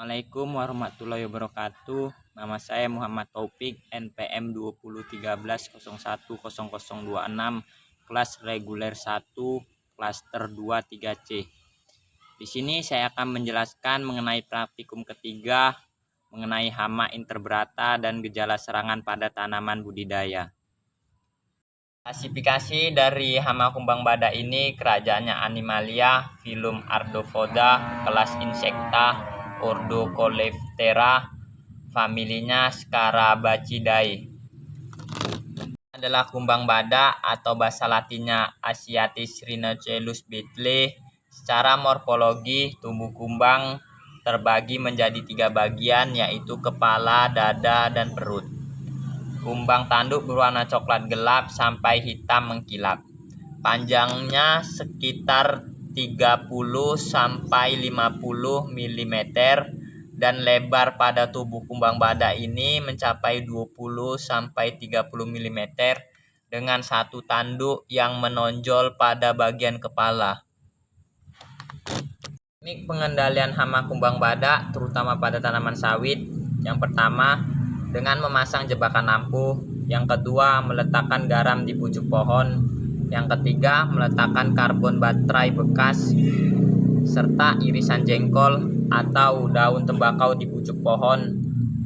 Assalamualaikum warahmatullahi wabarakatuh. Nama saya Muhammad Taufik, NPM 2013010026, kelas reguler 1, klaster 2 3C. Di sini saya akan menjelaskan mengenai praktikum ketiga mengenai hama interberata dan gejala serangan pada tanaman budidaya. Klasifikasi dari hama kumbang badak ini kerajaannya Animalia, filum Arthropoda, kelas Insecta, ordo Coleoptera, familinya Scarabacidae. Adalah kumbang badak atau bahasa latinnya Asiatis rhinoceros beetle. Secara morfologi, tubuh kumbang terbagi menjadi 3 bagian, yaitu kepala, dada, dan perut. Kumbang tanduk berwarna coklat gelap sampai hitam mengkilap. Panjangnya sekitar 30 sampai 50 mm dan lebar pada tubuh kumbang badak ini mencapai 20 sampai 30 mm dengan satu tanduk yang menonjol pada bagian kepala. Teknik pengendalian hama kumbang badak terutama pada tanaman sawit. Yang pertama, dengan memasang jebakan lampu. Yang kedua, meletakkan garam di pucuk pohon. Yang ketiga, meletakkan karbon baterai bekas serta irisan jengkol atau daun tembakau di pucuk pohon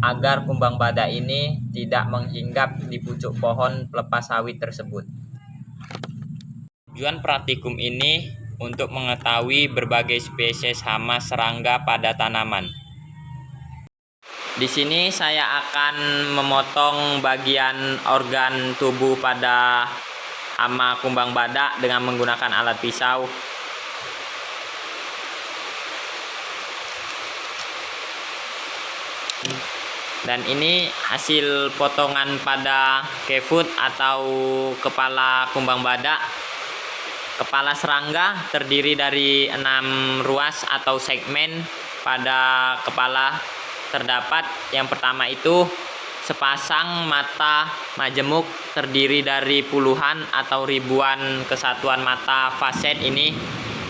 agar kumbang badak ini tidak menghinggap di pucuk pohon pelepas sawit tersebut. Tujuan praktikum ini untuk mengetahui berbagai spesies hama serangga pada tanaman. Di sini saya akan memotong bagian organ tubuh pada hama kumbang badak dengan menggunakan alat pisau. Dan ini hasil potongan pada kefut atau kepala kumbang badak. Kepala serangga terdiri dari 6 ruas atau segmen. Pada kepala terdapat yang pertama itu sepasang mata majemuk terdiri dari puluhan atau ribuan kesatuan mata faset ini.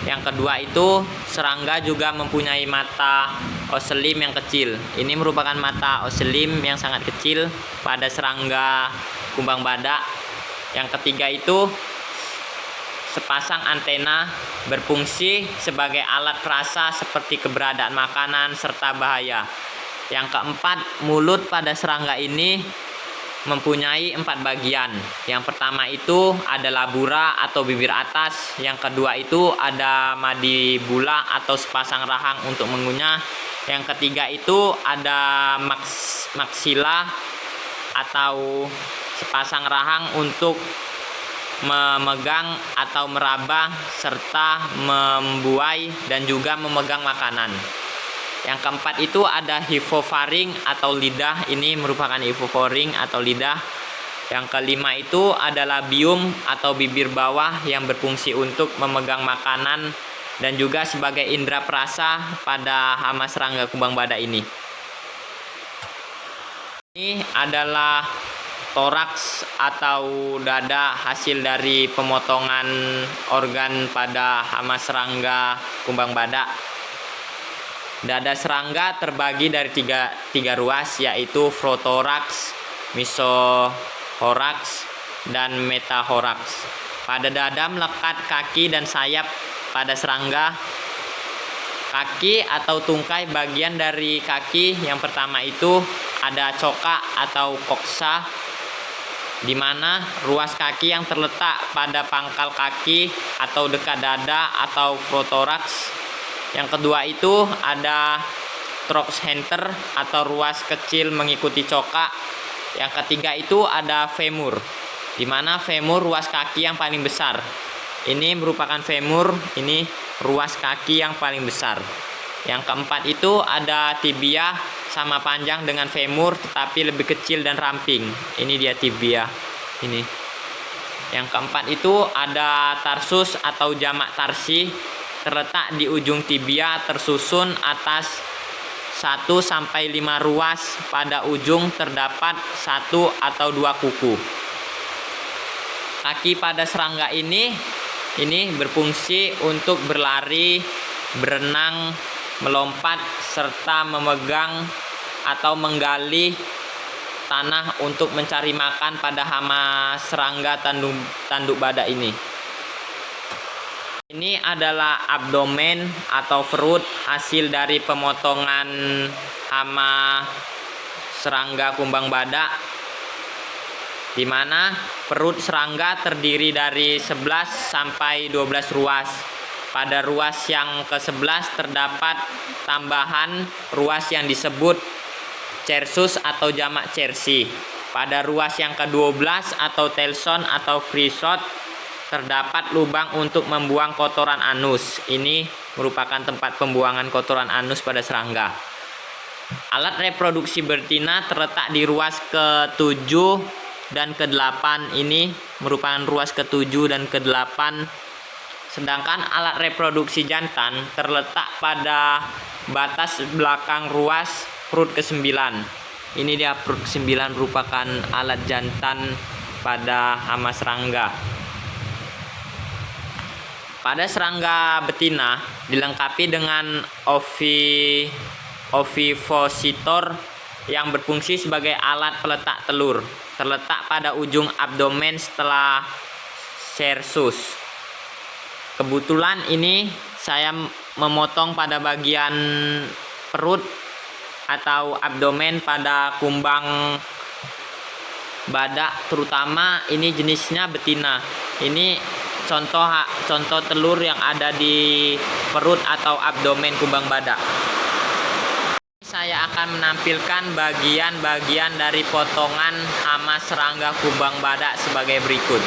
Yang kedua itu serangga juga mempunyai mata oselim yang kecil. Ini merupakan mata oselim yang sangat kecil pada serangga kumbang badak. Yang ketiga itu sepasang antena berfungsi sebagai alat perasa seperti keberadaan makanan serta bahaya. Yang keempat, mulut pada serangga ini mempunyai 4 bagian. Yang pertama itu ada labura atau bibir atas. Yang kedua itu ada mandibula atau sepasang rahang untuk mengunyah. Yang ketiga itu ada maksila atau sepasang rahang untuk memegang atau meraba serta membuai dan juga memegang makanan. Yang keempat itu ada hipofaring atau lidah. Ini merupakan hipofaring atau lidah. Yang kelima itu adalah labium atau bibir bawah yang berfungsi untuk memegang makanan dan juga sebagai indera perasa pada hama serangga kumbang badak ini. Ini adalah toraks atau dada hasil dari pemotongan organ pada hama serangga kumbang badak. Dada serangga terbagi dari tiga ruas, yaitu prothorax, mesothorax, dan metahoraks. Pada dada melekat kaki dan sayap pada serangga. Kaki atau tungkai bagian dari kaki yang pertama itu ada coka atau koksa, di mana ruas kaki yang terletak pada pangkal kaki atau dekat dada atau prothorax. Yang kedua itu ada trochenter atau ruas kecil mengikuti coka. Yang ketiga itu ada femur, di mana femur ruas kaki yang paling besar. Ini merupakan femur, ini ruas kaki yang paling besar. Yang keempat itu ada tibia, sama panjang dengan femur tetapi lebih kecil dan ramping. Ini dia tibia. Ini. Yang keempat itu ada tarsus atau jamak tarsi, terletak di ujung tibia tersusun atas 1-5 ruas. Pada ujung terdapat 1 atau 2 kuku. Kaki pada serangga ini berfungsi untuk berlari, berenang, melompat serta memegang atau menggali tanah untuk mencari makan pada hama serangga tanduk badak ini. Ini adalah abdomen atau perut hasil dari pemotongan hama serangga kumbang badak, di mana perut serangga terdiri dari 11 sampai 12 ruas. Pada ruas yang ke-11 terdapat tambahan ruas yang disebut cersus atau jamak cerci. Pada ruas yang ke-12 atau telson atau freeshot terdapat lubang untuk membuang kotoran anus. Ini merupakan tempat pembuangan kotoran anus pada serangga. Alat reproduksi betina terletak di ruas ke-7 dan ke-8. Ini merupakan ruas ke-7 dan ke-8. Sedangkan alat reproduksi jantan terletak pada batas belakang ruas perut ke-9. Ini dia perut ke-9 merupakan alat jantan pada hama serangga. Pada serangga betina dilengkapi dengan ovipositor yang berfungsi sebagai alat peletak telur, terletak pada ujung abdomen setelah cersus. Kebetulan ini saya memotong pada bagian perut atau abdomen pada kumbang badak, terutama ini jenisnya betina. Ini contoh telur yang ada di perut atau abdomen kumbang badak. Saya akan menampilkan bagian-bagian dari potongan hama serangga kumbang badak sebagai berikut.